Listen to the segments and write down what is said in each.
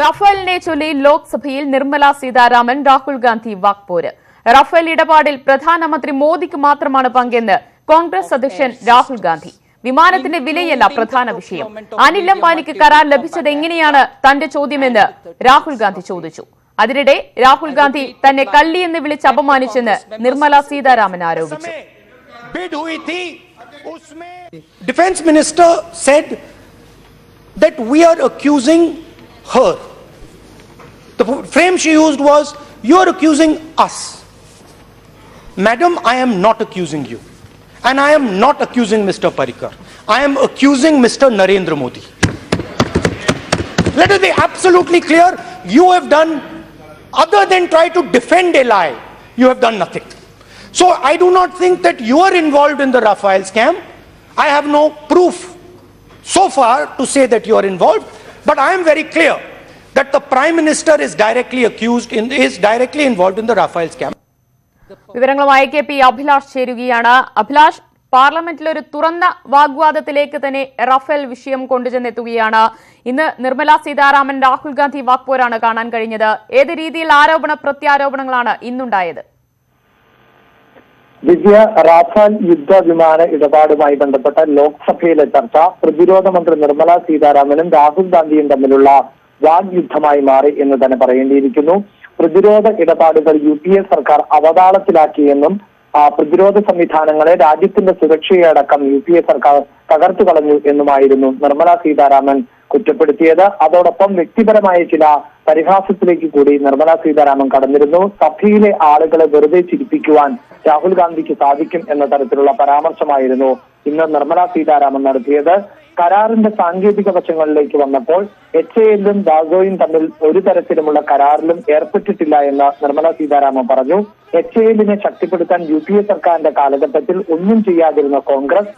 റഫേലിനെ ചൊല്ലി ലോക്സഭയിൽ നിർമ്മല സീതാരാമൻ രാഹുൽ ഗാന്ധി വാക്പോര്. റഫേൽ ഇടപാടിൽ പ്രധാനമന്ത്രി മോദിക്ക് മാത്രമാണ് പങ്കെന്ന് കോൺഗ്രസ് അധ്യക്ഷൻ രാഹുൽ ഗാന്ധി. വിമാനത്തിന്റെ വിലയല്ല പ്രധാന വിഷയം. അനിൽ അംബാനിക്ക് കരാർ ലഭിച്ചത് എങ്ങനെയാണ് തന്റെ ചോദ്യമെന്ന് രാഹുൽ ഗാന്ധി ചോദിച്ചു. അതിനിടെ രാഹുൽ ഗാന്ധി തന്നെ കള്ളിയെന്ന് വിളിച്ച് അപമാനിച്ചെന്ന് നിർമ്മല സീതാരാമൻ ആരോപിച്ചു. Defense Minister said that we are accusing her. The frame she used was, you are accusing us. Madam, I am not accusing you. And I am not accusing Mr. Parrikar. I am accusing Mr. Narendra Modi. Let us be absolutely clear. You have done, other than try to defend a lie, you have done nothing. So I do not think that you are involved in the Rafale scam. I have no proof so far to say that you are involved, but I am very clear that the Prime Minister is directly involved in the Rafale scam. വിവരങ്ങളുമായി K P Abhilash ചേരുകയാണ്. അഭിലാഷ്, പാർലമെന്റിൽ ഒരു തുറന്ന വാഗ്വാദത്തിലേക്ക് തന്നെ Rafale വിഷയം കൊണ്ടുചെന്നെത്തുകയാണ്. ഇന്ന് നിർമ്മല സീതാരാമൻ രാഹുൽ ഗാന്ധി വാക്പോരാണ് കാണാൻ കഴിഞ്ഞത്. ഏത് രീതിയിൽ ആരോപണ പ്രത്യാരോപണങ്ങളാണ് ഇന്നുണ്ടായത്? ദിവ്യ, റാഫേൽ യുദ്ധവിമാന ഇടപാടുമായി ബന്ധപ്പെട്ട ലോക്സഭയിലെ ചർച്ച പ്രതിരോധ മന്ത്രി നിർമ്മല സീതാരാമനും രാഹുൽ ഗാന്ധിയും തമ്മിലുള്ള വാഗ്യുദ്ധമായി മാറി എന്ന് തന്നെ പറയേണ്ടിയിരിക്കുന്നു. പ്രതിരോധ ഇടപാടുകൾ UPA സർക്കാർ അവതാളത്തിലാക്കിയെന്നും പ്രതിരോധ സംവിധാനങ്ങളെ, രാജ്യത്തിന്റെ സുരക്ഷയടക്കം UPA സർക്കാർ തകർത്തു കളഞ്ഞു എന്നുമായിരുന്നു നിർമ്മല സീതാരാമൻ കുറ്റപ്പെടുത്തിയത്. അതോടൊപ്പം വ്യക്തിപരമായ ചില പരിഹാസത്തിലേക്ക് കൂടി നിർമ്മല സീതാരാമൻ കടന്നിരുന്നു. സഭയിലെ ആളുകളെ വെറുതെ ചിരിപ്പിക്കുവാൻ രാഹുൽ ഗാന്ധിക്ക് സാധിക്കും എന്ന തരത്തിലുള്ള പരാമർശമായിരുന്നു ഇന്ന് നിർമ്മല സീതാരാമൻ നടത്തിയത്. കരാറിന്റെ സാങ്കേതിക വശങ്ങളിലേക്ക് വന്നപ്പോൾ HAL-ഉം ദാസോയും തമ്മിൽ ഒരു തരത്തിലുമുള്ള കരാറിലും ഏർപ്പെട്ടിട്ടില്ല എന്ന് നിർമ്മല സീതാരാമൻ പറഞ്ഞു. HAL-നെ ശക്തിപ്പെടുത്താൻ UPA സർക്കാരിന്റെ കാലഘട്ടത്തിൽ ഒന്നും ചെയ്യാതിരുന്ന കോൺഗ്രസ്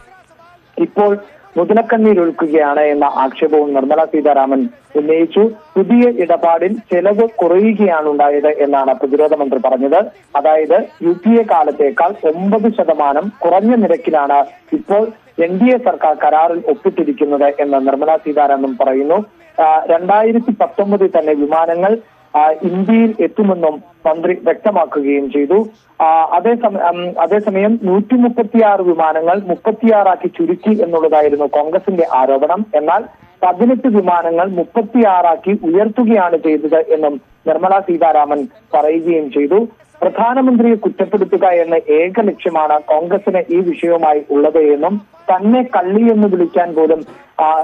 ഇപ്പോൾ മുതലക്കണ്ണീരൊഴുക്കുകയാണ് എന്ന ആക്ഷേപവും നിർമ്മല സീതാരാമൻ ഉന്നയിച്ചു. പുതിയ ഇടപാടിൽ ചെലവ് കുറയുകയാണ് ഉണ്ടായത് എന്നാണ് പ്രതിരോധ മന്ത്രി പറഞ്ഞത്. അതായത് UPA കാലത്തേക്കാൾ 9% കുറഞ്ഞ നിരക്കിലാണ് ഇപ്പോൾ NDA സർക്കാർ കരാറിൽ ഒപ്പിട്ടിരിക്കുന്നത് എന്ന് നിർമ്മല സീതാരാമൻ പറയുന്നു. 2019 തന്നെ വിമാനങ്ങൾ ഇന്ത്യയിൽ എത്തുമെന്നും മന്ത്രി വ്യക്തമാക്കുകയും ചെയ്തു. അതേസമയം 136 വിമാനങ്ങൾ 36 ചുരുക്കി എന്നുള്ളതായിരുന്നു കോൺഗ്രസിന്റെ ആരോപണം. എന്നാൽ 18 വിമാനങ്ങൾ 36 ഉയർത്തുകയാണ് ചെയ്തത് എന്നും നിർമ്മല സീതാരാമൻ പറയുകയും ചെയ്തു. പ്രധാനമന്ത്രിയെ കുറ്റപ്പെടുത്തുക എന്ന ഏക ലക്ഷ്യമാണ് കോൺഗ്രസിന് ഈ വിഷയവുമായി ഉള്ളത് എന്നും തന്നെ കള്ളി എന്ന് വിളിക്കാൻ പോലും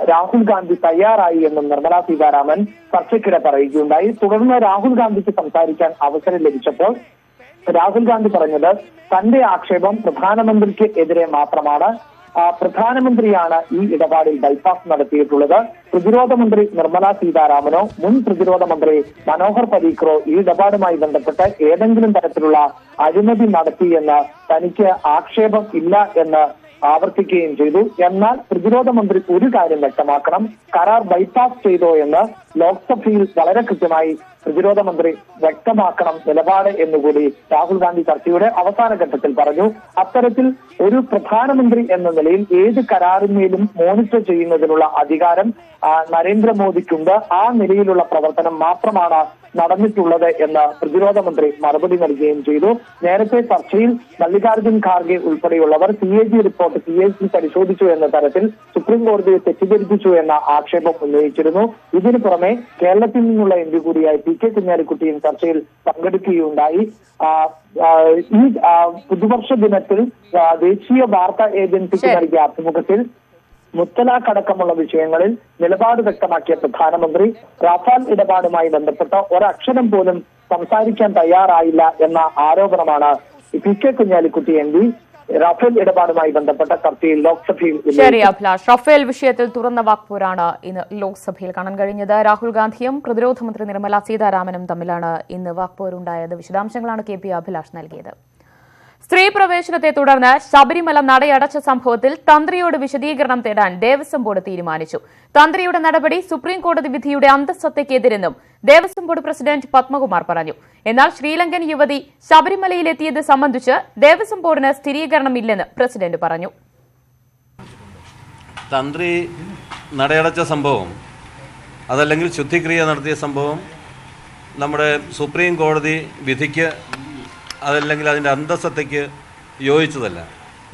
രാഹുൽ ഗാന്ധി തയ്യാറായി എന്നും നിർമ്മല സീതാരാമൻ ചർച്ചയ്ക്കിടെ പറയുകയുണ്ടായി. തുടർന്ന് രാഹുൽ ഗാന്ധിക്ക് സംസാരിക്കാൻ അവസരം ലഭിച്ചപ്പോൾ രാഹുൽ ഗാന്ധി പറഞ്ഞത് തന്റെ ആക്ഷേപം പ്രധാനമന്ത്രിക്ക് എതിരെ മാത്രമാണ്. പ്രധാനമന്ത്രിയാണ് ഈ ഇടപാടിൽ ബൈപ്പാസ് നടത്തിയിട്ടുള്ളത്. പ്രതിരോധ മന്ത്രി നിർമ്മല സീതാരാമനോ മുൻ പ്രതിരോധ മന്ത്രി മനോഹർ പരീക്കറോ ഈ ഇടപാടുമായി ബന്ധപ്പെട്ട് ഏതെങ്കിലും തരത്തിലുള്ള അഴിമതി നടത്തിയെന്ന് തനിക്ക് ആക്ഷേപം ഇല്ല എന്ന് ആവർത്തിക്കുകയും ചെയ്തു. എന്നാൽ പ്രതിരോധ മന്ത്രി ഒരു കാര്യം വ്യക്തമാക്കണം, കരാർ ബൈപ്പാസ് ചെയ്തോ എന്ന് ലോക്സഭയിൽ വളരെ കൃത്യമായി പ്രതിരോധ മന്ത്രി വ്യക്തമാക്കണം നിലപാട് എന്നുകൂടി രാഹുൽ ഗാന്ധി ചർച്ചയുടെ അവസാന ഘട്ടത്തിൽ പറഞ്ഞു. അത്തരത്തിൽ ഒരു പ്രധാനമന്ത്രി എന്ന നിലയിൽ ഏത് കരാറിന്മേലും മോണിറ്റർ ചെയ്യുന്നതിനുള്ള അധികാരം നരേന്ദ്രമോദിക്കുണ്ട്. ആ നിലയിലുള്ള പ്രവർത്തനം മാത്രമാണ് നടന്നിട്ടുള്ളത് എന്ന് പ്രതിരോധ മന്ത്രി മറുപടി നൽകുകയും ചെയ്തു. നേരത്തെ ചർച്ചയിൽ മല്ലികാർജ്ജുൻ ഖാർഗെ ഉൾപ്പെടെയുള്ളവർ CAG റിപ്പോർട്ട് CAG പരിശോധിച്ചു എന്ന തരത്തിൽ സുപ്രീം കോടതിയെ തെറ്റിദ്ധരിപ്പിച്ചു എന്ന ആക്ഷേപം ഉന്നയിച്ചിരുന്നു. ഇതിനു പുറമെ കേരളത്തിൽ നിന്നുള്ള MP കൂടിയായ PK കുഞ്ഞാലിക്കുട്ടിയും ചർച്ചയിൽ പങ്കെടുക്കുകയുണ്ടായി. ഈ പുതുവർഷ ദിനത്തിൽ ദേശീയ വാർത്താ ഏജൻസിക്ക് നൽകിയ അഭിമുഖത്തിൽ മുത്തലാഖ് അടക്കമുള്ള വിഷയങ്ങളിൽ നിലപാട് വ്യക്തമാക്കിയ പ്രധാനമന്ത്രി റാഫേൽ ഇടപാടുമായി ബന്ധപ്പെട്ട ഒരക്ഷരം പോലും സംസാരിക്കാൻ തയ്യാറായില്ല എന്ന ആരോപണമാണ് PK കുഞ്ഞാലിക്കുട്ടി MP റഫേൽ ഇടപാടുമായി ബന്ധപ്പെട്ട ചർച്ചയിൽ ലോക്സഭയിൽ. ശരി അഭിലാഷ്, റഫേൽ വിഷയത്തിൽ തുറന്ന വാക്പോരാണ് ഇന്ന് ലോക്സഭയിൽ കാണാൻ കഴിഞ്ഞത്. രാഹുൽ ഗാന്ധിയും പ്രതിരോധ മന്ത്രി നിർമ്മല സീതാരാമനും തമ്മിലാണ് ഇന്ന് വാക്പോരുണ്ടായത്. വിശദാംശങ്ങളാണ് KP അഭിലാഷ് നൽകിയത്. സ്ത്രീ പ്രവേശനത്തെ തുടർന്ന് ശബരിമല നടയടച്ച സംഭവത്തിൽ തന്ത്രിയോട് വിശദീകരണം തേടാൻ ദേവസ്വം ബോർഡ് തീരുമാനിച്ചു. തന്ത്രിയുടെ നടപടി സുപ്രീം കോടതി വിധിയുടെ അന്തസ്സത്തയ്ക്കെതിരെന്നും ദേവസ്വം ബോർഡ് പ്രസിഡന്റ് പത്മകുമാർ പറഞ്ഞു. എന്നാൽ ശ്രീലങ്കൻ യുവതി ശബരിമലയിലെത്തിയത് സംബന്ധിച്ച് ദേവസ്വം ബോർഡിന് സ്ഥിരീകരണമില്ലെന്ന് പ്രസിഡന്റ് പറഞ്ഞു. തന്ത്രി നടയടച്ച സംഭവം അതല്ലെങ്കിൽ ശുദ്ധിക്രിയ നടത്തിയ സംഭവം നമ്മുടെ സുപ്രീം കോടതി വിധിക്ക് അതല്ലെങ്കിൽ അതിൻ്റെ അന്തസ്സത്തയ്ക്ക് യോജിച്ചതല്ല.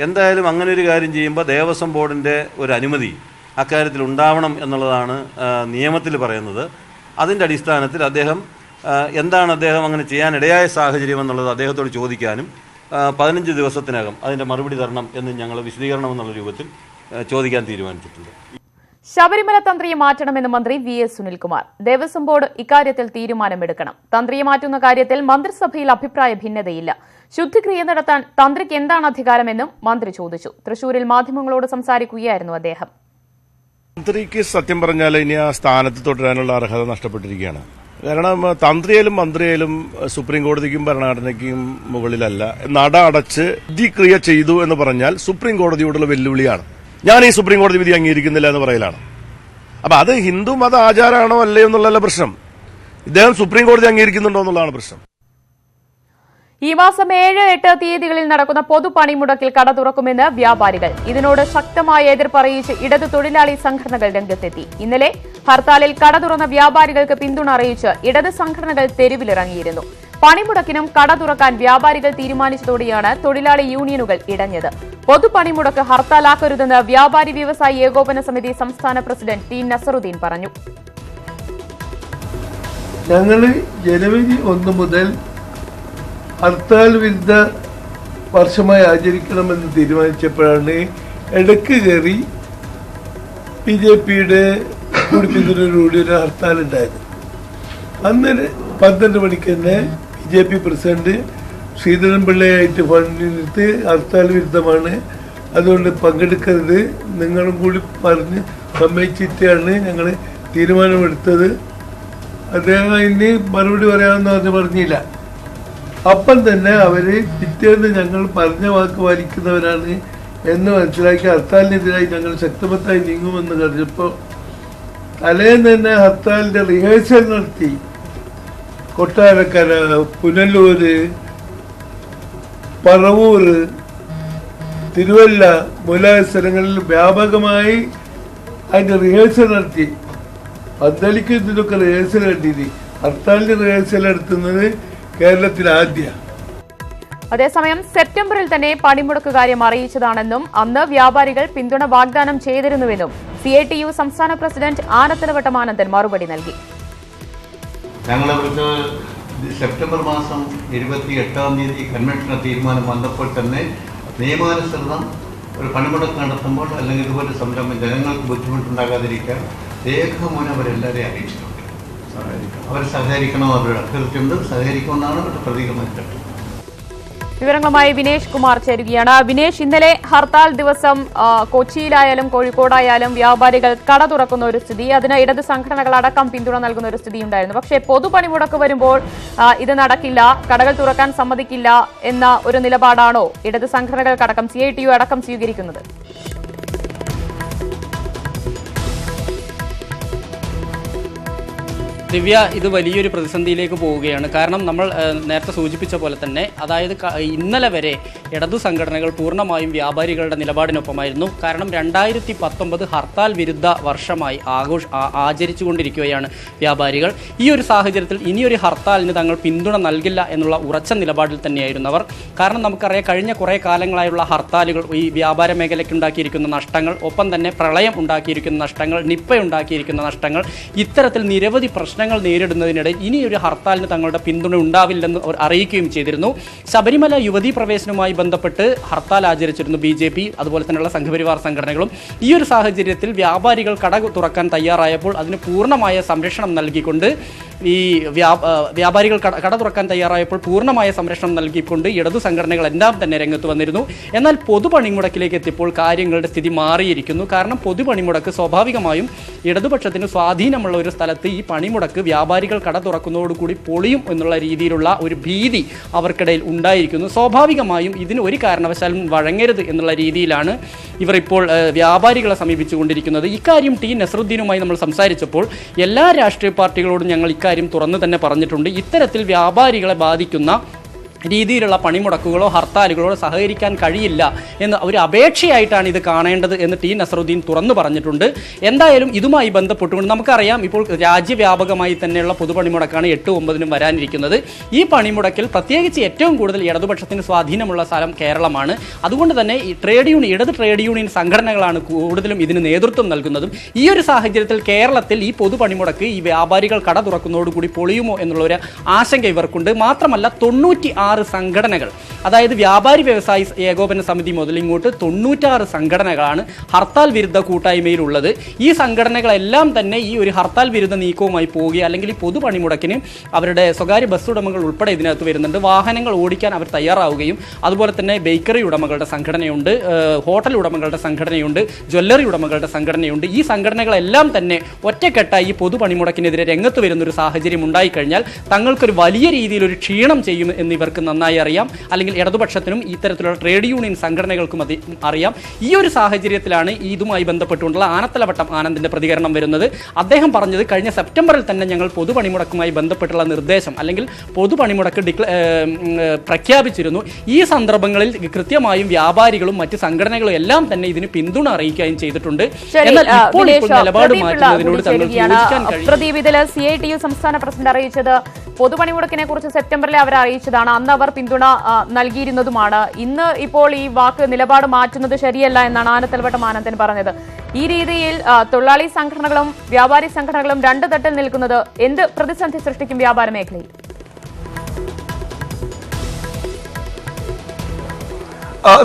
എന്തായാലും അങ്ങനെ ഒരു കാര്യം ചെയ്യുമ്പോൾ ദേവസ്വം ബോർഡിൻ്റെ ഒരു അനുമതി അക്കാര്യത്തിൽ ഉണ്ടാവണം എന്നുള്ളതാണ് നിയമത്തിൽ പറയുന്നത്. അതിൻ്റെ അടിസ്ഥാനത്തിൽ എന്താണ് അദ്ദേഹം അങ്ങനെ ചെയ്യാനിടയായ സാഹചര്യം എന്നുള്ളത് അദ്ദേഹത്തോട് ചോദിക്കാനും 15 ദിവസത്തിനകം അതിൻ്റെ മറുപടി തരണം എന്ന് ഞങ്ങൾ വിശദീകരണം എന്നുള്ള രൂപത്തിൽ ചോദിക്കാൻ തീരുമാനിച്ചിട്ടുണ്ട്. ശബരിമല തന്ത്രിയെ മാറ്റണമെന്ന് മന്ത്രി VS സുനിൽകുമാർ. ദേവസ്വം ബോർഡ് ഇക്കാര്യത്തിൽ തീരുമാനമെടുക്കണം. തന്ത്രിയെ മാറ്റുന്ന കാര്യത്തിൽ മന്ത്രിസഭയിൽ അഭിപ്രായ ഭിന്നതയില്ല. ശുദ്ധിക്രിയ നടത്താൻ തന്ത്രിക്ക് എന്താണ് അധികാരമെന്നും മന്ത്രി ചോദിച്ചു. തൃശൂരിൽ മാധ്യമങ്ങളോട് സംസാരിക്കുകയായിരുന്നു അദ്ദേഹം. തന്ത്രിക്ക് സത്യം പറഞ്ഞാൽ ഇനി ആ സ്ഥാനത്ത് തുടരാനുള്ള അർഹത നഷ്ടപ്പെട്ടിരിക്കുകയാണ്. കാരണം തന്ത്രിയായാലും മന്ത്രിയായാലും സുപ്രീം കോടതിക്കും ഭരണഘടനയ്ക്കും മുകളിലല്ല. നട അടച്ച് ശുദ്ധിക്രിയ ചെയ്തു എന്ന് പറഞ്ഞാൽ സുപ്രീം കോടതിയോടുള്ള വെല്ലുവിളിയാണ്. ഞാൻ ഈ സുപ്രീം കോടതി വിധി അംഗീകരിക്കുന്നില്ല എന്ന് പറയലാണ്. അപ്പൊ അത് ഹിന്ദു മത ആചാരമാണോ അല്ലയോ എന്നുള്ളതല്ല പ്രശ്നം. ഇദ്ദേഹം സുപ്രീം കോടതി അംഗീകരിക്കുന്നുണ്ടോ എന്നുള്ളതാണ് പ്രശ്നം. ഈ മാസം 7, 8 തീയതികളിൽ നടക്കുന്ന പൊതുപണിമുടക്കിൽ കട തുറക്കുമെന്ന് വ്യാപാരികൾ. ഇതിനോട് ശക്തമായ എതിർപ്പറിയിച്ച് ഇടതു തൊഴിലാളി സംഘടനകൾ രംഗത്തെത്തി. ഇന്നലെ ഹർത്താലിൽ കട തുറന്ന വ്യാപാരികൾക്ക് പിന്തുണ അറിയിച്ച് ഇടത് സംഘടനകൾ തെരുവിലിറങ്ങിയിരുന്നു. പണിമുടക്കിനും കട തുറക്കാൻ വ്യാപാരികൾ തീരുമാനിച്ചതോടെയാണ് തൊഴിലാളി യൂണിയനുകൾ ഇടഞ്ഞത്. പൊതുപണിമുടക്ക് ഹർത്താലാക്കരുതെന്ന് വ്യാപാരി വ്യവസായി ഏകോപന സമിതി സംസ്ഥാന പ്രസിഡന്റ് T നസറുദ്ദീൻ പറഞ്ഞു. ഞങ്ങൾ ജനുവരി 1 മുതൽ ഹർത്താൽ വിരുദ്ധ വർഷമായി ആചരിക്കണമെന്ന് തീരുമാനിച്ചപ്പോഴാണ് ഇടയ്ക്ക് കയറി BJPയുടെ പിന്തുണയോടുകൂടി ഒരു ഹർത്താൽ ഉണ്ടായത്. അന്ന് 12 മണിക്ക് തന്നെ BJP പ്രസിഡന്റ് ശ്രീധരൻപിള്ളയായിട്ട് ഫണ്ടിനെടുത്ത് ഹർത്താൽ വിരുദ്ധമാണ്, അതുകൊണ്ട് പങ്കെടുക്കരുത്, നിങ്ങളും കൂടി പറഞ്ഞ് സമ്മതിച്ചിട്ടാണ് ഞങ്ങൾ തീരുമാനമെടുത്തത്. അദ്ദേഹം ഇനി മറുപടി പറയാമെന്ന് പറഞ്ഞില്ല. അപ്പം തന്നെ അവര് പിറ്റേന്ന് ഞങ്ങൾ പറഞ്ഞ വാക്ക് പാലിക്കുന്നവരാണ് എന്ന് മനസ്സിലാക്കി ഹർത്താലിനെതിരായി ഞങ്ങൾ ശക്തമത്തായി നീങ്ങുമെന്ന് കരുതിയപ്പോൾ തലേന്ന് തന്നെ ഹർത്താലിന്റെ റിഹേഴ്സൽ നടത്തി. കൊട്ടാരക്കര, പുനലൂര്, പറവൂര്, തിരുവല്ല മുതലായ സ്ഥലങ്ങളിൽ വ്യാപകമായി അതിന്റെ റിഹേഴ്സൽ നടത്തി. പന്തളിക്ക് ഇതിനൊക്കെ റിഹേഴ്സൽ കണ്ടിരുന്നു. ഹർത്താലിന്റെ റിഹേഴ്സൽ നടത്തുന്നത് കേരളത്തിൽ ആദ്യ. അതേസമയം സെപ്റ്റംബറിൽ തന്നെ പണിമുടക്ക് കാര്യം അറിയിച്ചതാണെന്നും അന്ന് വ്യാപാരികൾ പിന്തുണ വാഗ്ദാനം ചെയ്തിരുന്നുവെന്നും CITU സംസ്ഥാന പ്രസിഡന്റ് ആനത്തലവട്ടം ആനന്ദൻ മറുപടി നൽകി. ഞങ്ങളെ സെപ്റ്റംബർ മാസം 28-ാം തീയതി കൺവെൻഷന് തീരുമാനം വന്നപ്പോൾ തന്നെ നിയമാനുസൃതം ഒരു പണിമുടക്ക് നടത്തുമ്പോൾ അല്ലെങ്കിൽ ഇതുപോലെ സംരംഭം ജനങ്ങൾക്ക് ബുദ്ധിമുട്ടുണ്ടാകാതിരിക്കാൻ രേഖാമൂലം അവരെല്ലാവരെയും അറിയിച്ചിട്ടുണ്ട്. അവർ സഹകരിക്കണം, അവരുടെ അഭ്യർത്ഥിയുണ്ട്, സഹകരിക്കുമെന്നാണ് അവരുടെ പ്രതികരണം. വിവരങ്ങളുമായി വിനേഷ് കുമാർ ചേരുകയാണ്. വിനേഷ്, ഇന്നലെ ഹർത്താൽ ദിവസം കൊച്ചിയിലായാലും കോഴിക്കോടായാലും വ്യാപാരികൾ കട തുറക്കുന്ന ഒരു സ്ഥിതി, അതിന് ഇടത് സംഘടനകൾ അടക്കം പിന്തുണ നൽകുന്ന ഒരു സ്ഥിതി ഉണ്ടായിരുന്നു. പക്ഷേ പൊതുപണിമുടക്ക് വരുമ്പോൾ ഇത് നടക്കില്ല, കടകൾ തുറക്കാൻ സമ്മതിക്കില്ല എന്ന ഒരു നിലപാടാണോ ഇടത് സംഘടനകൾക്കടക്കം CITU അടക്കം സ്വീകരിക്കുന്നത്? ദിവ്യ, ഇത് വലിയൊരു പ്രതിസന്ധിയിലേക്ക് പോവുകയാണ്. കാരണം നമ്മൾ നേരത്തെ സൂചിപ്പിച്ച പോലെ തന്നെ, അതായത് ഇന്നലെ വരെ ഇടതു സംഘടനകൾ പൂർണ്ണമായും വ്യാപാരികളുടെ നിലപാടിനൊപ്പമായിരുന്നു. കാരണം 2019 ഹർത്താൽ വിരുദ്ധ വർഷമായി ആചരിച്ചുകൊണ്ടിരിക്കുകയാണ് വ്യാപാരികൾ. ഈ ഒരു സാഹചര്യത്തിൽ ഇനിയൊരു ഹർത്താലിന് തങ്ങൾ പിന്തുണ നൽകില്ല എന്നുള്ള ഉറച്ച നിലപാടിൽ തന്നെയായിരുന്നു അവർ. കാരണം നമുക്കറിയാം, കഴിഞ്ഞ കുറേ കാലങ്ങളായുള്ള ഹർത്താലുകൾ ഈ വ്യാപാര മേഖലയ്ക്ക് ഉണ്ടാക്കിയിരിക്കുന്ന നഷ്ടങ്ങൾ, ഒപ്പം തന്നെ പ്രളയം ഉണ്ടാക്കിയിരിക്കുന്ന നഷ്ടങ്ങൾ, നിപ്പ ഉണ്ടാക്കിയിരിക്കുന്ന നഷ്ടങ്ങൾ, ഇത്തരത്തിൽ നിരവധി പ്രശ്നങ്ങൾ നേരിടുന്നതിനിടെ ഇനിയൊരു ഹർത്താലിന് തങ്ങളുടെ പിന്തുണ ഉണ്ടാവില്ലെന്ന് അവർ അറിയിക്കുകയും ചെയ്തിരുന്നു. ശബരിമല യുവതീ പ്രവേശനവുമായി ബന്ധപ്പെട്ട് ഹർത്താൽ ആചരിച്ചിരുന്നു BJP, അതുപോലെ തന്നെയുള്ള സംഘപരിവാർ സംഘടനകളും. ഈ ഒരു സാഹചര്യത്തിൽ വ്യാപാരികൾ കട തുറക്കാൻ തയ്യാറായപ്പോൾ അതിന് പൂർണ്ണമായ സംരക്ഷണം നൽകിക്കൊണ്ട് ഈ വ്യാപാരികൾ കട തുറക്കാൻ തയ്യാറായപ്പോൾ പൂർണ്ണമായ സംരക്ഷണം നൽകിക്കൊണ്ട് ഇടതു സംഘടനകൾ എല്ലാം തന്നെ രംഗത്ത് വന്നിരുന്നു. എന്നാൽ പൊതുപണിമുടക്കിലേക്ക് എത്തിയപ്പോൾ കാര്യങ്ങളുടെ സ്ഥിതി മാറിയിരിക്കുന്നു. കാരണം പൊതുപണിമുടക്ക് സ്വാഭാവികമായും ഇടതുപക്ഷത്തിന് സ്വാധീനമുള്ള ഒരു സ്ഥലത്ത് ഈ പണിമുടക്ക് വ്യാപാരികൾ കട തുറക്കുന്നതോടുകൂടി പൊളിയും എന്നുള്ള രീതിയിലുള്ള ഒരു ഭീതി അവർക്കിടയിൽ ഉണ്ടായിരിക്കുന്നു. സ്വാഭാവികമായും ഇതിന് ഒരു കാരണവശാലും വഴങ്ങരുത് എന്നുള്ള രീതിയിലാണ് ഇവർ ഇപ്പോൾ വ്യാപാരികളെ സമീപിച്ചുകൊണ്ടിരിക്കുന്നത്. ഇക്കാര്യം T നസറുദ്ദീനുമായി നമ്മൾ സംസാരിച്ചപ്പോൾ എല്ലാ രാഷ്ട്രീയ പാർട്ടികളോടും ഞങ്ങൾ ഇക്കാര്യം തുറന്നു തന്നെ പറഞ്ഞിട്ടുണ്ട്. ഇത്തരത്തിൽ വ്യാപാരികളെ ബാധിക്കുന്ന രീതിയിലുള്ള പണിമുടക്കുകളോ ഹർത്താലുകളോ സഹകരിക്കാൻ കഴിയില്ല എന്ന് ഒരു അപേക്ഷയായിട്ടാണ് ഇത് കാണേണ്ടത് എന്ന് ടി നസറുദ്ദീൻ തുറന്നു പറഞ്ഞിട്ടുണ്ട്. എന്തായാലും ഇതുമായി ബന്ധപ്പെട്ടുകൊണ്ട് നമുക്കറിയാം, ഇപ്പോൾ രാജ്യവ്യാപകമായി തന്നെയുള്ള പൊതുപണിമുടക്കാണ് 8-9 വരാനിരിക്കുന്നത്. ഈ പണിമുടക്കിൽ പ്രത്യേകിച്ച് ഏറ്റവും കൂടുതൽ ഇടതുപക്ഷത്തിന് സ്വാധീനമുള്ള സ്ഥലം കേരളമാണ്. അതുകൊണ്ട് തന്നെ ഈ ഇടത് ട്രേഡ് യൂണിയൻ സംഘടനകളാണ് കൂടുതലും ഇതിന് നേതൃത്വം നൽകുന്നതും. ഈ ഒരു സാഹചര്യത്തിൽ കേരളത്തിൽ ഈ പൊതുപണിമുടക്ക് ഈ വ്യാപാരികൾ കട തുറക്കുന്നതോടുകൂടി പൊളിയുമോ എന്നുള്ളൊരു ആശങ്ക ഇവർക്കുണ്ട്. മാത്രമല്ല 96 സംഘടനകൾ, അതായത് വ്യാപാരി വ്യവസായി ഏകോപന സമിതി മുതൽ ഇങ്ങോട്ട് 96 സംഘടനകളാണ് ഹർത്താൽ വിരുദ്ധ കൂട്ടായ്മയിലുള്ളത്. ഈ സംഘടനകളെല്ലാം തന്നെ ഈ ഒരു ഹർത്താൽ വിരുദ്ധ നീക്കവുമായി പോവുകയും അല്ലെങ്കിൽ ഈ പൊതുപണിമുടക്കിന് അവരുടെ സ്വകാര്യ ബസ് ഉടമകൾ ഉൾപ്പെടെ ഇതിനകത്ത് വരുന്നുണ്ട്. വാഹനങ്ങൾ ഓടിക്കാൻ അവർ തയ്യാറാവുകയും അതുപോലെ തന്നെ ബേക്കറി ഉടമകളുടെ സംഘടനയുണ്ട്, ഹോട്ടൽ ഉടമകളുടെ സംഘടനയുണ്ട്, ജ്വല്ലറി ഉടമകളുടെ സംഘടനയുണ്ട്. ഈ സംഘടനകളെല്ലാം തന്നെ ഒറ്റക്കെട്ടായി ഈ പൊതുപണിമുടക്കിനെതിരെ രംഗത്ത് വരുന്നൊരു സാഹചര്യം ഉണ്ടായിക്കഴിഞ്ഞാൽ തങ്ങൾക്കൊരു വലിയ രീതിയിലൊരു ക്ഷീണം ചെയ്യും എന്ന് ഇവർക്ക് നന്നായി അറിയാം. അല്ലെങ്കിൽ ഇടതുപക്ഷത്തിനും ഇത്തരത്തിലുള്ള ട്രേഡ് യൂണിയൻ സംഘടനകൾക്കും അറിയാം. ഈ ഒരു സാഹചര്യത്തിലാണ് ഇതുമായി ബന്ധപ്പെട്ടുകൊണ്ടുള്ള ആനത്തലവട്ടം ആനന്ദിന്റെ പ്രതികരണം വരുന്നത്. അദ്ദേഹം പറഞ്ഞത് കഴിഞ്ഞ സെപ്റ്റംബറിൽ തന്നെ ഞങ്ങൾ പൊതുപണിമുടക്കുമായി ബന്ധപ്പെട്ടുള്ള നിർദ്ദേശം അല്ലെങ്കിൽ പൊതുപണിമുടക്ക് പ്രഖ്യാപിച്ചിരുന്നു. ഈ സന്ദർഭങ്ങളിൽ കൃത്യമായും വ്യാപാരികളും മറ്റ് സംഘടനകളും എല്ലാം തന്നെ ഇതിന് പിന്തുണ അറിയിക്കുകയും ചെയ്തിട്ടുണ്ട്. എന്നാൽ ഇപ്പോൾ നിലപാട് മാറ്റുന്നതിനോട് തങ്ങൾക്ക് യോജിക്കാൻ കഴിയും. പ്രദീപ്, ഇതിൽ CITU സംസ്ഥാന പ്രസിഡന്റ് അറിയിച്ചത് പൊതുപണിമുടക്കിനെ കുറിച്ച് സെപ്റ്റംബറിൽ അവർ അറിയിച്ചതാണ്. അന്ന് അവർ പിന്തുണ നൽകിയിരുന്നതുമാണ്. ഇന്ന് ഇപ്പോൾ ഈ നിലപാട് മാറ്റുന്നത് ശരിയല്ല എന്നാണ് ആനത്തലവട്ടം ആനന്ദൻ പറഞ്ഞത്. ഈ രീതിയിൽ തൊഴിലാളി സംഘടനകളും വ്യാപാരി സംഘടനകളും രണ്ട് തട്ടിൽ നിൽക്കുന്നത് എന്ത് പ്രതിസന്ധി സൃഷ്ടിക്കും വ്യാപാര മേഖലയിൽ?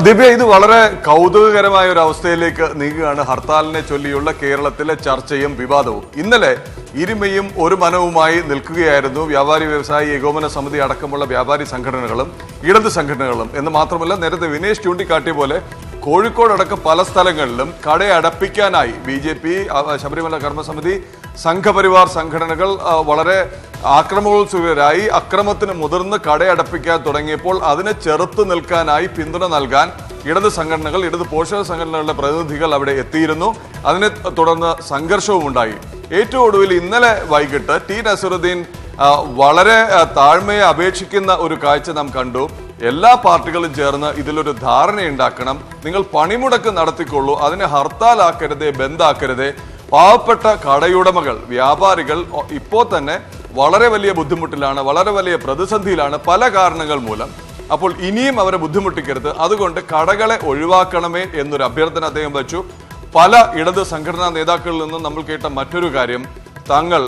ദിവ്യ, ഇത് വളരെ കൗതുകകരമായ ഒരു അവസ്ഥയിലേക്ക് നീങ്ങുകയാണ് ഹർത്താലിനെ ചൊല്ലിയുള്ള കേരളത്തിലെ ചർച്ചയും വിവാദവും. ഇന്നലെ ഇരുമയും ഒരു മനവുമായി നിൽക്കുകയായിരുന്നു വ്യാപാരി വ്യവസായി ഏകോപന സമിതി അടക്കമുള്ള വ്യാപാരി സംഘടനകളും ഇടത് സംഘടനകളും എന്ന് മാത്രമല്ല, നേരത്തെ വിനേഷ് ചൂണ്ടിക്കാട്ടിയ പോലെ കോഴിക്കോടടക്കം പല സ്ഥലങ്ങളിലും കടയടപ്പിക്കാനായി BJP, ശബരിമല കർമ്മസമിതി, സംഘപരിവാർ സംഘടനകൾ വളരെ ആക്രമണോത്സുകരായി അക്രമത്തിന് മുതിർന്ന് കടയടപ്പിക്കാൻ തുടങ്ങിയപ്പോൾ അതിനെ ചെറുത്തു നിൽക്കാനായി പിന്തുണ നൽകാൻ ഇടത് സംഘടനകൾ, ഇടത് പോഷക സംഘടനകളുടെ പ്രതിനിധികൾ അവിടെ എത്തിയിരുന്നു. അതിനെ തുടർന്ന് സംഘർഷവും ഉണ്ടായി. ഏറ്റവും ഒടുവിൽ ഇന്നലെ വൈകിട്ട് ടി നസറുദ്ദീൻ വളരെ താഴ്മയെ അപേക്ഷിക്കുന്ന ഒരു കാഴ്ച നാം കണ്ടു. എല്ലാ പാർട്ടികളും ചേർന്ന് ഇതിലൊരു ധാരണയുണ്ടാക്കണം, നിങ്ങൾ പണിമുടക്ക് നടത്തിക്കൊള്ളൂ, അതിനെ ഹർത്താലാക്കരുതേ, ബന്ദാക്കരുതേ. പാവപ്പെട്ട കടയുടമകൾ, വ്യാപാരികൾ ഇപ്പോൾ തന്നെ വളരെ വലിയ ബുദ്ധിമുട്ടിലാണ്, വളരെ വലിയ പ്രതിസന്ധിയിലാണ് പല കാരണങ്ങൾ മൂലം. അപ്പോൾ ഇനിയും അവരെ ബുദ്ധിമുട്ടിക്കരുത്, അതുകൊണ്ട് കടകളെ ഒഴിവാക്കണമേ എന്നൊരു അഭ്യർത്ഥന അദ്ദേഹം വെച്ചു. പല ഇടത് സംഘടനാ നേതാക്കളിൽ നിന്നും നമ്മൾ കേട്ട മറ്റൊരു കാര്യം, തങ്ങൾ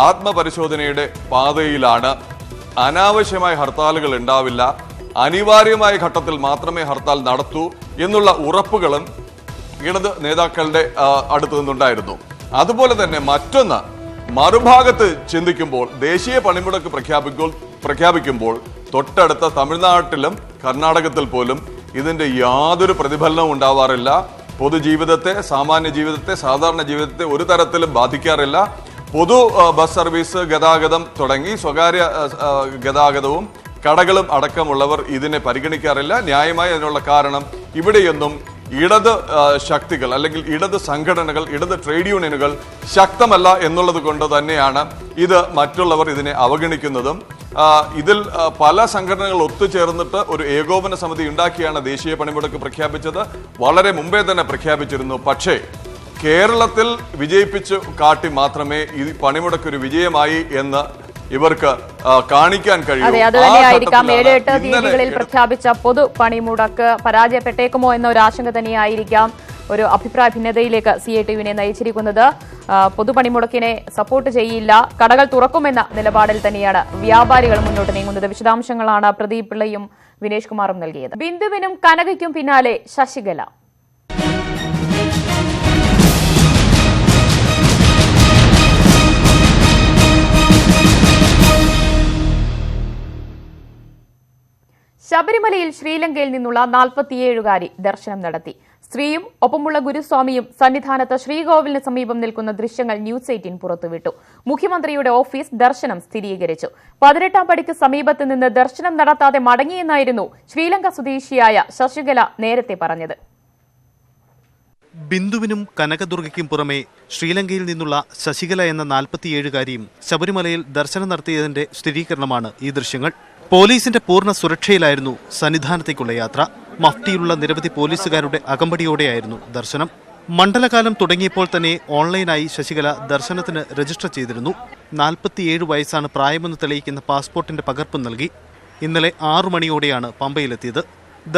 ആത്മപരിശോധനയുടെ പാതയിലാണ്, അനാവശ്യമായ ഹർത്താലുകൾ ഉണ്ടാവില്ല, അനിവാര്യമായ ഘട്ടത്തിൽ മാത്രമേ ഹർത്താൽ നടത്തൂ എന്നുള്ള ഉറപ്പുകളും ഇടത് നേതാക്കളുടെ അടുത്തു നിന്നുണ്ടായിരുന്നു. അതുപോലെ തന്നെ മറ്റൊന്ന്, മറുഭാഗത്ത് ചിന്തിക്കുമ്പോൾ ദേശീയ പണിമുടക്ക് പ്രഖ്യാപിക്കുമ്പോൾ തൊട്ടടുത്ത തമിഴ്നാട്ടിലും കർണാടകത്തിൽ പോലും ഇതിന്റെ യാതൊരു പ്രതിഫലനവും ഉണ്ടാവാറില്ല. പൊതുജീവിതത്തെ, സാമാന്യ ജീവിതത്തെ, സാധാരണ ജീവിതത്തെ ഒരു തരത്തിലും ബാധിക്കാറില്ല. പൊതു ബസ് സർവീസ് ഗതാഗതം തുടങ്ങി സ്വകാര്യ ഗതാഗതവും കടകളും അടക്കമുള്ളവർ ഇതിനെ പരിഗണിക്കാറില്ല. ന്യായമായി അതിനുള്ള കാരണം ഇവിടെയൊന്നും ഇടത് ശക്തികൾ അല്ലെങ്കിൽ ഇടത് സംഘടനകൾ, ഇടത് ട്രേഡ് യൂണിയനുകൾ ശക്തമല്ല എന്നുള്ളത് കൊണ്ട് തന്നെയാണ് ഇത് മറ്റുള്ളവർ ഇതിനെ അവഗണിക്കുന്നതും. ഇതിൽ പല സംഘടനകൾ ഒത്തുചേർന്നിട്ട് ഒരു ഏകോപന സമിതി ഉണ്ടാക്കിയാണ് ദേശീയ പണിമുടക്ക് പ്രഖ്യാപിച്ചത്. വളരെ മുമ്പേ തന്നെ പ്രഖ്യാപിച്ചിരുന്നു. പക്ഷേ കേരളത്തിൽ വിജയിപ്പിച്ചു കാട്ടി മാത്രമേ ഈ പണിമുടക്ക് ഒരു വിജയമായി എന്ന് ഇവർക്ക് കാണിക്കാൻ കഴിയും. അതെ, അത് തന്നെയായിരിക്കാം 7-8 തീയതികളിൽ പ്രഖ്യാപിച്ച പൊതു പണിമുടക്ക് പരാജയപ്പെട്ടേക്കുമോ എന്ന ഒരു ആശങ്ക തന്നെയായിരിക്കാം ഒരു അഭിപ്രായ ഭിന്നതയിലേക്ക് CITUവിനെ നയിച്ചിരിക്കുന്നത്. പൊതുപണിമുടക്കിനെ സപ്പോർട്ട് ചെയ്യില്ല, കടകൾ തുറക്കുമെന്ന നിലപാടിൽ തന്നെയാണ് വ്യാപാരികൾ മുന്നോട്ട് നീങ്ങുന്നത്. വിശദാംശങ്ങളാണ് പ്രദീപ് പിള്ളയും വിനേഷ് കുമാറും നൽകിയത്. ബിന്ദുവിനും കനകയ്ക്കും പിന്നാലെ ശശികല. ശബരിമലയിൽ ശ്രീലങ്കയിൽ നിന്നുള്ള 47കാരി ദർശനം നടത്തി. സ്ത്രീയും ഒപ്പമുള്ള ഗുരുസ്വാമിയും സന്നിധാനത്ത് ശ്രീകോവിലിന് സമീപം നിൽക്കുന്ന ദൃശ്യങ്ങൾ ന്യൂസ് 18 പുറത്തുവിട്ടു. മുഖ്യമന്ത്രിയുടെ ഓഫീസ് ദർശനം സ്ഥിരീകരിച്ചു. 18ാം പടിക്ക് സമീപത്ത് നിന്ന് ദർശനം നടത്താതെ മടങ്ങിയെന്നായിരുന്നു ശ്രീലങ്ക സ്വദേശിയായ ശശികല നേരത്തെ പറഞ്ഞത്. ബിന്ദുവിനും കനകദുർഗയ്ക്കും പുറമെ ശ്രീലങ്കയിൽ നിന്നുള്ള ശശികല എന്ന 47കാരിയും ശബരിമലയിൽ ദർശനം നടത്തിയതിന്റെ സ്ഥിരീകരണമാണ് ഈ ദൃശ്യങ്ങൾ. പോലീസിന്റെ പൂർണ്ണ സുരക്ഷയിലായിരുന്നു സന്നിധാനത്തേക്കുള്ള യാത്ര. മഫ്തിയിലുള്ള നിരവധി പോലീസുകാരുടെ അകമ്പടിയോടെയായിരുന്നു ദർശനം. മണ്ഡലകാലം തുടങ്ങിയപ്പോൾ തന്നെ ഓൺലൈനായി ശശികല ദർശനത്തിന് രജിസ്റ്റർ ചെയ്തിരുന്നു. 47 വയസ്സാണ് പ്രായമെന്ന് തെളിയിക്കുന്ന പാസ്പോർട്ടിന്റെ പകർപ്പ് നൽകി. ഇന്നലെ 6 മണിയോടെയാണ് പമ്പയിലെത്തിയത്.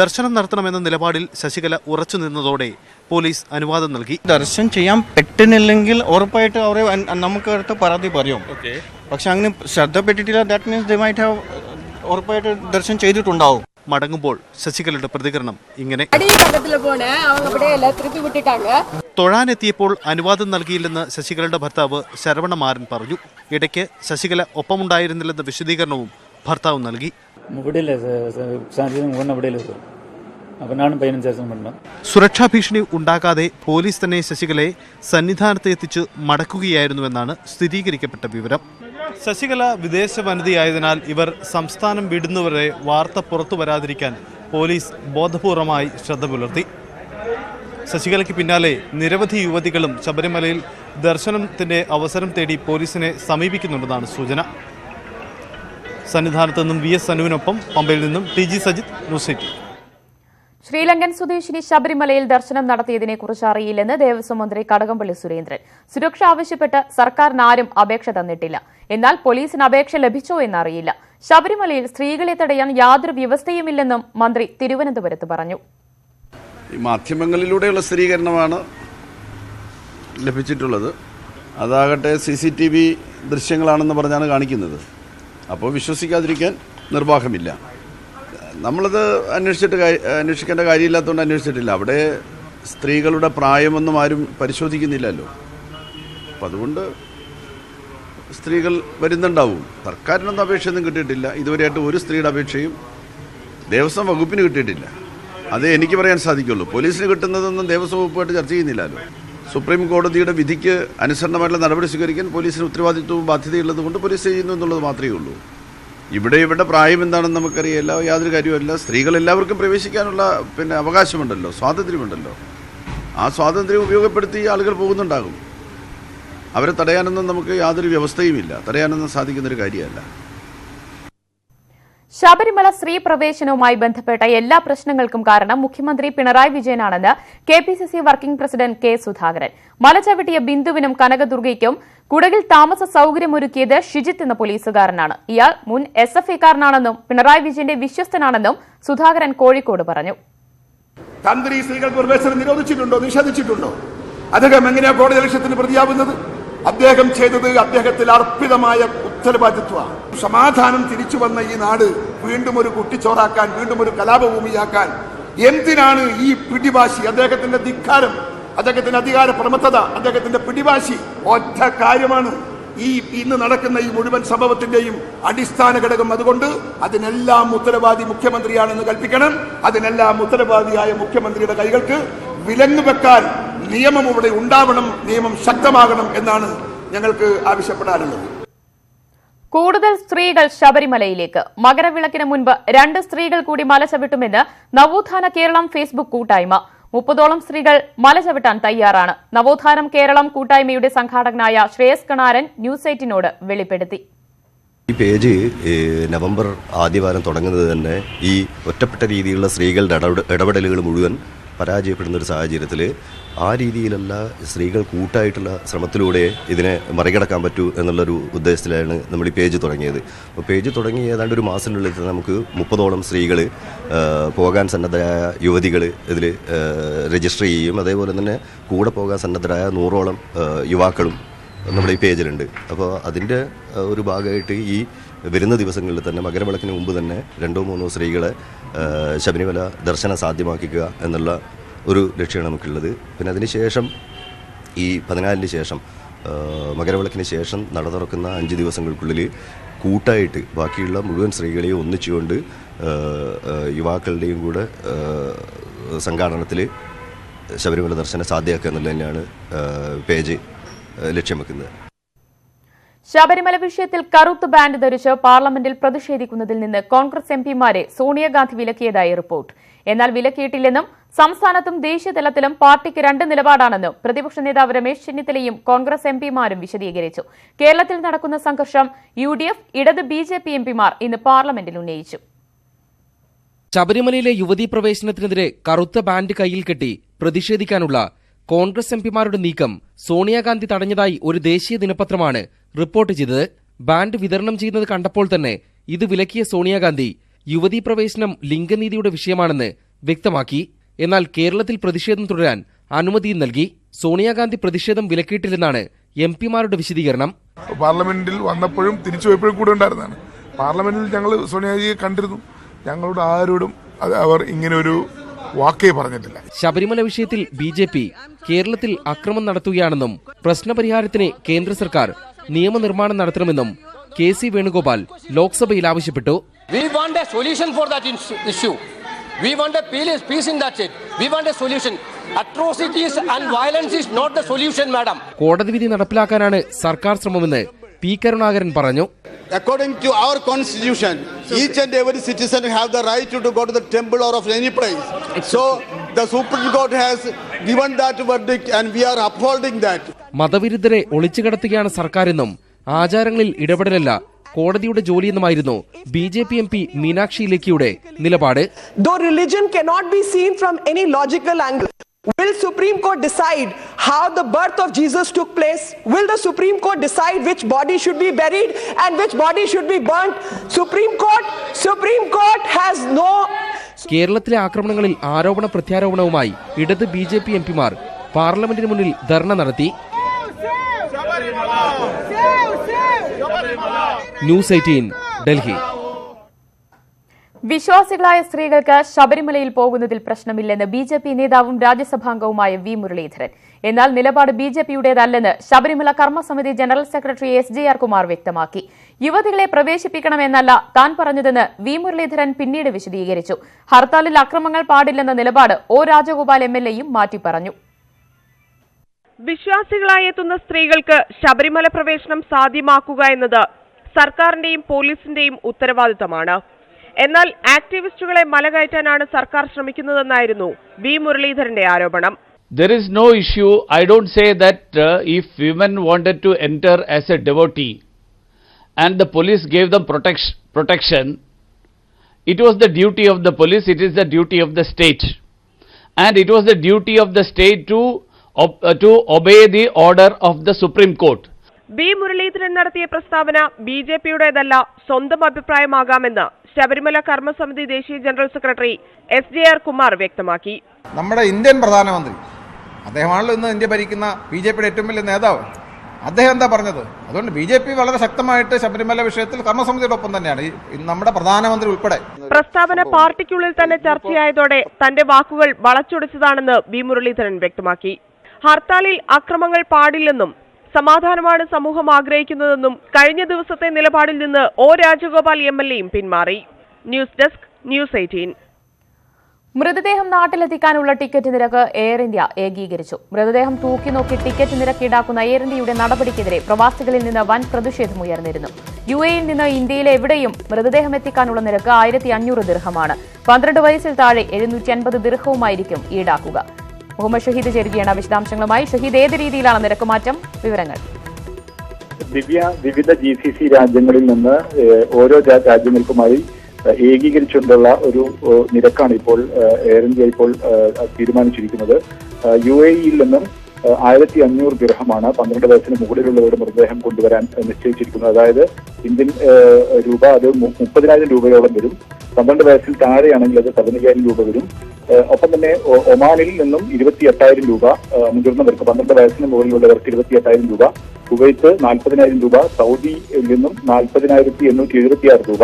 ദർശനം നടത്തണമെന്ന നിലപാടിൽ ശശികല ഉറച്ചു നിന്നതോടെ പോലീസ് അനുവാദം നൽകി. ദർശനം ചെയ്യാൻ പറ്റുന്നില്ലെങ്കിൽ ഉറപ്പായിട്ട് അവരെ നമുക്ക് അടുത്ത് പരാതി പറയും. പക്ഷെ അങ്ങനെ ശ്രദ്ധപ്പെട്ടിട്ടില്ല. That means they might have ഉറപ്പായിട്ട് ദർശനം ചെയ്തിട്ടുണ്ടാവും. മടങ്ങുമ്പോൾ ശശികലയുടെ പ്രതികരണം ഇങ്ങനെ: തൊഴാനെത്തിയപ്പോൾ അനുവാദം നൽകിയില്ലെന്ന് ശശികലയുടെ ഭർത്താവ് ശരവണമാരൻ പറഞ്ഞു. ഇടയ്ക്ക് ശശികല ഒപ്പമുണ്ടായിരുന്നില്ലെന്ന വിശദീകരണവും ഭർത്താവ് നൽകി. സുരക്ഷാ ഭീഷണി ഉണ്ടാകാതെ പോലീസ് തന്നെ ശശികലയെ സന്നിധാനത്ത് എത്തിച്ച് മടക്കുകയായിരുന്നുവെന്നാണ് സ്ഥിരീകരിക്കപ്പെട്ട വിവരം. ശശികല വിദേശ വനിതയായതിനാൽ ഇവർ സംസ്ഥാനം വിടുന്നവരെ വാർത്ത പുറത്തു വരാതിരിക്കാൻ പോലീസ് ബോധപൂർവമായി ശ്രദ്ധ പുലർത്തി. ശശികലയ്ക്ക് പിന്നാലെ നിരവധി യുവതികളും ശബരിമലയിൽ ദർശനത്തിന്റെ അവസരം തേടി പോലീസിനെ സമീപിക്കുന്നുണ്ടെന്നാണ് സൂചന. സന്നിധാനത്ത് നിന്നും VS സനുവിനൊപ്പം പമ്പയിൽ നിന്നും TG സജിത്, ന്യൂസ് 18. ശ്രീലങ്കൻ സ്വദേശിനി ശബരിമലയിൽ ദർശനം നടത്തിയതിനെക്കുറിച്ച് അറിയില്ലെന്ന് ദേവസ്വം മന്ത്രി കടകംപള്ളി സുരേന്ദ്രൻ. സുരക്ഷ ആവശ്യപ്പെട്ട് സർക്കാരിന് ആരും അപേക്ഷ തന്നിട്ടില്ല. എന്നാൽ പോലീസിന് അപേക്ഷ ലഭിച്ചോ എന്നറിയില്ല. ശബരിമലയിൽ സ്ത്രീകളെ തടയാൻ യാതൊരു വ്യവസ്ഥയുമില്ലെന്നും മന്ത്രി തിരുവനന്തപുരത്ത് പറഞ്ഞു. മാധ്യമങ്ങളിലൂടെയുള്ള സ്ഥിരീകരണമാണ് ലഭിച്ചിട്ടുള്ളത്. അതാകട്ടെ CCTV ദൃശ്യങ്ങളാണെന്ന് പറഞ്ഞാണ് കാണിക്കുന്നത്. അപ്പോൾ വിശ്വസിക്കാതിരിക്കാൻ നിർവാഹമില്ല. നമ്മളത് അന്വേഷിക്കേണ്ട കാര്യമില്ലാത്തതുകൊണ്ട് അന്വേഷിച്ചിട്ടില്ല. അവിടെ സ്ത്രീകളുടെ പ്രായമൊന്നും ആരും പരിശോധിക്കുന്നില്ലല്ലോ. അപ്പം അതുകൊണ്ട് സ്ത്രീകൾ വരുന്നുണ്ടാവും. സർക്കാരിനൊന്നും അപേക്ഷയൊന്നും കിട്ടിയിട്ടില്ല. ഇതുവരെയായിട്ട് ഒരു സ്ത്രീയുടെ അപേക്ഷയും ദേവസ്വം വകുപ്പിന് കിട്ടിയിട്ടില്ല. അതേ എനിക്ക് പറയാൻ സാധിക്കുള്ളൂ. പോലീസിന് കിട്ടുന്നതൊന്നും ദേവസ്വം വകുപ്പായിട്ട് ചർച്ച ചെയ്യുന്നില്ലല്ലോ. സുപ്രീം കോടതിയുടെ വിധിക്ക് അനുസരണമായിട്ടുള്ള നടപടി സ്വീകരിക്കാൻ പോലീസിന് ഉത്തരവാദിത്വവും ബാധ്യതയുള്ളത് കൊണ്ട് പോലീസ് ചെയ്യുന്നു എന്നുള്ളത് മാത്രമേ ഉള്ളൂ. ഇവിടെ പ്രായം എന്താണെന്ന് നമുക്കറിയില്ല. യാതൊരു കാര്യവുമല്ല. സ്ത്രീകൾ എല്ലാവർക്കും പ്രവേശിക്കാനുള്ള അവകാശമുണ്ടല്ലോ, സ്വാതന്ത്ര്യമുണ്ടല്ലോ. ആ സ്വാതന്ത്ര്യം ഉപയോഗപ്പെടുത്തി ആളുകൾ പോകുന്നുണ്ടാകും. അവരെ തടയാനൊന്നും നമുക്ക് യാതൊരു വ്യവസ്ഥയുമില്ല. തടയാനൊന്നും സാധിക്കുന്നൊരു കാര്യമല്ല. ശബരിമല സ്ത്രീ പ്രവേശനവുമായി ബന്ധപ്പെട്ട എല്ലാ പ്രശ്നങ്ങൾക്കും കാരണം മുഖ്യമന്ത്രി പിണറായി വിജയനാണെന്ന് KPCC working president K Sudhakaran. മല ചവിട്ടിയ ബിന്ദുവിനും കനകദുർഗയ്ക്കും കുടകിൽ താമസ സൌകര്യമൊരുക്കിയത് ഷിജിത്ത് എന്ന പോലീസുകാരനാണ്. ഇയാൾ മുൻ SFIക്കാരനാണെന്നും പിണറായി വിജയന്റെ വിശ്വസ്തനാണെന്നും സുധാകരൻ കോഴിക്കോട് പറഞ്ഞു. തന്ത്രി സ്ത്രീകൾക്ക് പ്രവേശനം നിരോധിച്ചിട്ടുണ്ടോ, നിഷേധിച്ചിട്ടുണ്ടോ? അദ്ദേഹം എങ്ങനെയാ കോടതി ലക്ഷ്യത്തിന് പ്രതിയാവുന്നത്? അദ്ദേഹം ചെയ്തത് അദ്ദേഹത്തിൽ അർപ്പിതമായ ഉത്തരവാദിത്വമാണ്. സമാധാനം തിരിച്ചു വന്ന ഈ നാട് വീണ്ടും ഒരു കുട്ടിച്ചോറാക്കാൻ, വീണ്ടും ഒരു കലാപഭൂമിയാക്കാൻ എന്തിനാണ് ഈ പിടിവാശി? അദ്ദേഹത്തിന്റെ ധിക്കാരം, അദ്ദേഹത്തിന്റെ അധികാര പ്രമത്തത, അദ്ദേഹത്തിന്റെ പിടിവാശി ഒറ്റ കാര്യമാണ് ഈ ഇന്ന് നടക്കുന്ന ഈ മുഴുവൻ സംഭവത്തിന്റെയും അടിസ്ഥാന ഘടകം. അതുകൊണ്ട് അതിനെല്ലാം ഉത്തരവാദി മുഖ്യമന്ത്രിയാണെന്ന് കൽപ്പിക്കണം. അതിനെല്ലാം ഉത്തരവാദിയായ മുഖ്യമന്ത്രിയുടെ കൈകൾക്ക് വിലങ്ങ് വെക്കാൻ നിയമം ഇവിടെ ഉണ്ടാവണം, നിയമം ശക്തമാകണം എന്നാണ് ഞങ്ങൾക്ക് ആവശ്യപ്പെടാനുള്ളത്. കൂടുതൽ സ്ത്രീകൾ ശബരിമലയിലേക്ക്. മകരവിളക്കിന് മുൻപ് 2 സ്ത്രീകൾ കൂടി മല ചവിട്ടുമെന്ന് നവോത്ഥാന കേരളം ഫേസ്ബുക്ക് കൂട്ടായ്മ. 30ഓളം സ്ത്രീകൾ മല ചവിട്ടാൻ തയ്യാറാണ്. നവോത്ഥാനം കേരളം കൂട്ടായ്മയുടെ സംഘാടകനായ ശ്രേയസ് കണാരൻ ന്യൂസ് 18നോട് വെളിപ്പെടുത്തി. ഈ പേജ് നവംബർ ആദ്യവാരം തുടങ്ങുന്നത് തന്നെ ഈ ഒറ്റപ്പെട്ട രീതിയിലുള്ള സ്ത്രീകളുടെ ഇടപെടലുകൾ മുഴുവൻ പരാജയപ്പെടുന്ന ഒരു സാഹചര്യത്തിൽ ആ രീതിയിലല്ല സ്ത്രീകൾ കൂട്ടായിട്ടുള്ള ശ്രമത്തിലൂടെ ഇതിനെ മറികടക്കാൻ പറ്റൂ എന്നുള്ളൊരു ഉദ്ദേശത്തിലാണ് നമ്മൾ ഈ പേജ് തുടങ്ങിയത്. അപ്പോൾ പേജ് തുടങ്ങി ഏതാണ്ട് ഒരു മാസത്തിനുള്ളിൽ നമുക്ക് 30ഓളം സ്ത്രീകൾ പോകാൻ സന്നദ്ധരായ യുവതികൾ ഇതിൽ രജിസ്റ്റർ ചെയ്യും. അതേപോലെ തന്നെ കൂടെ പോകാൻ സന്നദ്ധരായ 100ഓളം യുവാക്കളും നമ്മുടെ ഈ പേജിലുണ്ട്. അപ്പോൾ അതിൻ്റെ ഒരു ഭാഗമായിട്ട് ഈ വരുന്ന ദിവസങ്ങളിൽ തന്നെ മകരവിളക്കിന് മുമ്പ് തന്നെ 2-3 സ്ത്രീകളെ ശബരിമല ദർശനം സാധ്യമാക്കുക എന്നുള്ള ഒരു ലക്ഷ്യമാണ് നമുക്കുള്ളത്. പിന്നെ അതിന് ശേഷം ഈ 14-ന് ശേഷം മകരവിളക്കിന് ശേഷം നട തുറക്കുന്ന 5 ദിവസങ്ങൾക്കുള്ളിൽ കൂട്ടായിട്ട് ബാക്കിയുള്ള മുഴുവൻ സ്ത്രീകളെയും ഒന്നിച്ചുകൊണ്ട് യുവാക്കളുടെയും കൂടെ സംഘാടനത്തിൽ ശബരിമല ദർശനം സാധ്യമാക്കുക എന്നുള്ളത് തന്നെയാണ് പേജ് ലക്ഷ്യം വെക്കുന്നത്. ശബരിമല വിഷയത്തിൽ കറുത്ത ബാൻഡ് ധരിച്ച് പാർലമെന്റിൽ പ്രതിഷേധിക്കുന്നതിൽ നിന്ന് കോൺഗ്രസ് MPമാരെ സോണിയാഗാന്ധി വിലക്കിയതായി റിപ്പോർട്ട്. എന്നാൽ വിലക്കിയിട്ടില്ലെന്നും സംസ്ഥാനത്തും ദേശീയ തലത്തിലും പാർട്ടിക്ക് രണ്ട് നിലപാടാണെന്നും പ്രതിപക്ഷ നേതാവ് രമേശ് ചെന്നിത്തലയും കോൺഗ്രസ് എംപിമാരും വിശദീകരിച്ചു. കേരളത്തിൽ നടക്കുന്ന സംഘർഷം UDF, ഇടത് BJP എംപിമാർ ഇന്ന് പാർലമെന്റിൽ ഉന്നയിച്ചു. ശബരിമലയിലെ യുവതീ പ്രവേശനത്തിനെതിരെ കറുത്ത ബാൻഡ് കയ്യിൽ കെട്ടി പ്രതിഷേധിക്കാനുള്ള കോൺഗ്രസ് എംപിമാരുടെ നീക്കം സോണിയാഗാന്ധി തടഞ്ഞതായി ഒരു ദേശീയ ദിനപത്രമാണ് റിപ്പോർട്ട് ചെയ്തത്. ബാൻഡ് വിതരണം ചെയ്യുന്നത് കണ്ടപ്പോൾ തന്നെ ഇത് വിലക്കിയ സോണിയാഗാന്ധി യുവതീ പ്രവേശനം ലിംഗനീതിയുടെ വിഷയമാണെന്ന് വ്യക്തമാക്കി. എന്നാൽ കേരളത്തിൽ പ്രതിഷേധം തുടരാൻ അനുമതിയും നൽകി. സോണിയാഗാന്ധി പ്രതിഷേധം വിലക്കിയിട്ടില്ലെന്നാണ് എംപിമാരുടെ വിശദീകരണം. പാർലമെന്റിൽ വന്നപ്പോഴും തിരിച്ചുപോയപ്പോഴും കൂടെ ഉണ്ടായിരുന്നതാണ്. പാർലമെന്റിൽ ഞങ്ങൾ സോണിയാജിയെ കണ്ടിരുന്നു. ഞങ്ങളോട് ആരോടും അവർ ഇങ്ങനെ ഒരു വാക്കേ പറഞ്ഞിട്ടില്ല. ശബരിമല വിഷയത്തിൽ BJP കേരളത്തിൽ അക്രമം നടത്തുകയാണെന്നും പ്രശ്നപരിഹാരത്തിന് കേന്ദ്ര സർക്കാർ നിയമനിർമ്മാണം നടത്തണമെന്നും KC വേണുഗോപാൽ ലോക്സഭയിൽ ആവശ്യപ്പെട്ടു. We want a solution for that issue. We want a peace in that state. We want a solution. Atrocities and violence is not the solution, madam. കോടതി വിധി നടപ്പിലാക്കാനാണ് സർക്കാർ ശ്രമമെന്ന് P. കരുണാകരൻ പറഞ്ഞു. According to our constitution, each and every citizen have the right to go to the temple or of any place. So the Supreme Court has given that verdict and we are upholding that. മതവിരുദ്ധരെ ഒളിച്ചുകടത്തുകയാണ് സർക്കാരെന്നും ആചാരങ്ങളിൽ ഇടപെടലല്ല കോടതിയുടെ ജോലിയെന്നുമായിരുന്നു BJP MP Meenakshi ലേഖിയുടെ നിലപാട്. Though religion cannot be seen from any logical angle, will Supreme Court decide how the birth of Jesus took place? Will the Supreme Court decide which body should be buried and which body should be burnt? Supreme Court has no. കേരളത്തിലെ ആക്രമണങ്ങളിൽ ആരോപണ പ്രത്യാരോപണവുമായി ഇടത് BJP എംപിമാർ പാർലമെന്റിന് മുന്നിൽ ധർണ നടത്തി. News 18 Delhi. വിശ്വാസികളായ സ്ത്രീകൾക്ക് ശബരിമലയിൽ പോകുന്നതിൽ പ്രശ്നമില്ലെന്ന് BJP നേതാവും രാജ്യസഭാംഗവുമായ V. മുരളീധരൻ. എന്നാൽ നിലപാട് BJPയുടേതല്ലെന്ന് ശബരിമല കർമ്മസമിതി ജനറൽ സെക്രട്ടറി SJR കുമാർ വ്യക്തമാക്കി. യുവതികളെ പ്രവേശിപ്പിക്കണമെന്നല്ല താൻ പറഞ്ഞതെന്ന് V. മുരളീധരൻ പിന്നീട് വിശദീകരിച്ചു. ഹർത്താലിൽ അക്രമങ്ങൾ പാടില്ലെന്ന നിലപാട് O. രാജഗോപാൽ MLAയും മാറ്റി പറഞ്ഞു. വിശ്വാസികളായി എത്തുന്ന സ്ത്രീകൾക്ക് ശബരിമല പ്രവേശനം സാധ്യമാക്കുക എന്നത് സർക്കാരിന്റെയും പോലീസിന്റെയും ഉത്തരവാദിത്തമാണ്. എന്നാൽ ആക്ടിവിസ്റ്റുകളെ മലകയറ്റാനാണ് സർക്കാർ ശ്രമിക്കുന്നതെന്നായിരുന്നു V. മുരളീധരന്റെ ആരോപണം. There is no issue. I don't say that if women wanted to enter as a devotee and the police gave them protection, it was the duty of the police, it is the duty of the state. And it was the duty of the state to obey the order of the Supreme Court. V. Muraleedharan നടത്തിയ പ്രസ്താവന BJPയുടേതല്ല, സ്വന്തം അഭിപ്രായമാകാമെന്ന് ശബരിമല കർമ്മസമിതി ദേശീയ general secretary SJR Kumar വ്യക്തമാക്കി. നമ്മുടെ Indian പ്രധാനമന്ത്രി അദ്ദേഹമാണല്ലോ ഇന്ന് India ഭരിക്കുന്ന BJPയുടെ ഏറ്റവും വലിയ നേതാവ്. അദ്ദേഹം എന്താ പറഞ്ഞത്? അതുകൊണ്ട് BJP വളരെ ശക്തമായിട്ട് ശബരിമല വിഷയത്തിൽ കർമ്മസമിതിയുടെ ഒപ്പം തന്നെയാണ്, നമ്മുടെ പ്രധാനമന്ത്രി ഉൾപ്പെടെ. പ്രസ്താവന പാർട്ടിക്കുള്ളിൽ തന്നെ ചർച്ചയായതോടെ തന്റെ വാക്കുകൾ വളച്ചൊടിച്ചതാണെന്ന് V. മുരളീധരൻ വ്യക്തമാക്കി. ഹർത്താലിൽ അക്രമങ്ങൾ പാടില്ലെന്നും സമാധാനമാണ് സമൂഹം ആഗ്രഹിക്കുന്നതെന്നും കഴിഞ്ഞ ദിവസത്തെ നിലപാടിൽ നിന്ന് O. രാജഗോപാൽ MLAയും പിന്മാറി. News desk news 18. മൃതദേഹം നാട്ടിലെത്തിക്കാനുള്ള ടിക്കറ്റ് നിരക്ക് എയർ ഇന്ത്യ ഏകീകരിച്ചു. മൃതദേഹം തൂക്കിനോക്കി ടിക്കറ്റ് നിരക്ക് ഈടാക്കുന്ന എയർ ഇന്ത്യയുടെ നടപടിക്കെതിരെ പ്രവാസികളിൽ നിന്ന് വൻ പ്രതിഷേധമുയർന്നിരുന്നു. UAEയിൽ നിന്ന് ഇന്ത്യയിലെ എവിടെയും മൃതദേഹം എത്തിക്കാനുള്ള നിരക്ക് 1500 ദിർഹമാണ്. 12 വയസ്സിൽ താഴെ 750 ദിർഹവുമായിരിക്കും ഈടാക്കുക. മുഹമ്മദ് ഷഹീദ് ചേരുകയാണ് വിശദാംശങ്ങളുമായി. ഷഹീദ്, ഏത് രീതിയിലാണ് നിരക്കുമാറ്റം? വിവരങ്ങൾ. വിവിധ GCC രാജ്യങ്ങളിൽ നിന്ന് ഓരോ രാജ്യങ്ങൾക്കുമായി ഏകീകരിച്ചുകൊണ്ടുള്ള ഒരു നിരക്കാണ് ഇപ്പോൾ എയർ ഇന്ത്യ ഇപ്പോൾ തീരുമാനിച്ചിരിക്കുന്നത്. UAEയിൽ നിന്നും 1500 ദിർഹമാണ് 12 വയസ്സിന് മുകളിലുള്ളവരുടെ മൃതദേഹം കൊണ്ടുവരാൻ നിശ്ചയിച്ചിരിക്കുന്നത്. അതായത് ഇന്ത്യൻ രൂപ അത് 30,000 രൂപയോളം വരും. 12 വയസ്സിൽ താഴെയാണെങ്കിൽ അത് 15,000 രൂപ വരും. ഒപ്പം തന്നെ ഒമാനിൽ നിന്നും 28,000 രൂപ മുതിർന്നവർക്ക്, 12 വയസ്സിന് മുകളിലുള്ളവർക്ക് 28,000 രൂപ, കുവൈത്ത് 40,000 രൂപ, സൗദിയിൽ നിന്നും 40,876 രൂപ,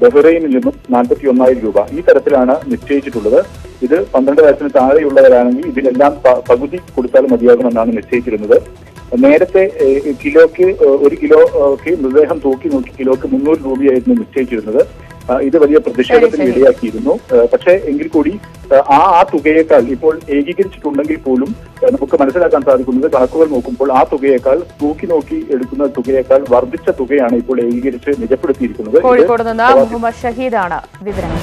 ബഹ്റൈനിൽ നിന്നും 41,000 രൂപ. ഈ തരത്തിലാണ് നിശ്ചയിച്ചിട്ടുള്ളത്. ഇത് 12 വയസ്സിന് താഴെയുള്ളവരാണെങ്കിൽ ഇതിനെല്ലാം പകുതി കൊടുത്താലും മതിയാകുമെന്നാണ് നിശ്ചയിച്ചിരുന്നത്. നേരത്തെ കിലോയ്ക്ക് 1 കിലോയ്ക്ക് മൃതദേഹം തൂക്കി നോക്കി കിലോയ്ക്ക് 300 രൂപയായിരുന്നു നിശ്ചയിച്ചിരുന്നത്. ഇത് വലിയ പ്രതിഷേധത്തിന് ഇടയാക്കിയിരുന്നു. പക്ഷേ എങ്കിൽ കൂടി ആ തുകയേക്കാൾ ഇപ്പോൾ ഏകീകരിച്ചിട്ടുണ്ടെങ്കിൽ പോലും നമുക്ക് മനസ്സിലാക്കാൻ സാധിക്കുന്നത്, കണക്കുകൾ നോക്കുമ്പോൾ ആ തുകയേക്കാൾ തൂക്കി നോക്കി എടുക്കുന്ന തുകയേക്കാൾ വർദ്ധിച്ച തുകയാണ് ഇപ്പോൾ ഏകീകരിച്ച് നിജപ്പെടുത്തിയിരിക്കുന്നത്. കോഴിക്കോട് നിന്ന് മുഹമ്മദ് ഷഹീദാണ് വിവരങ്ങൾ.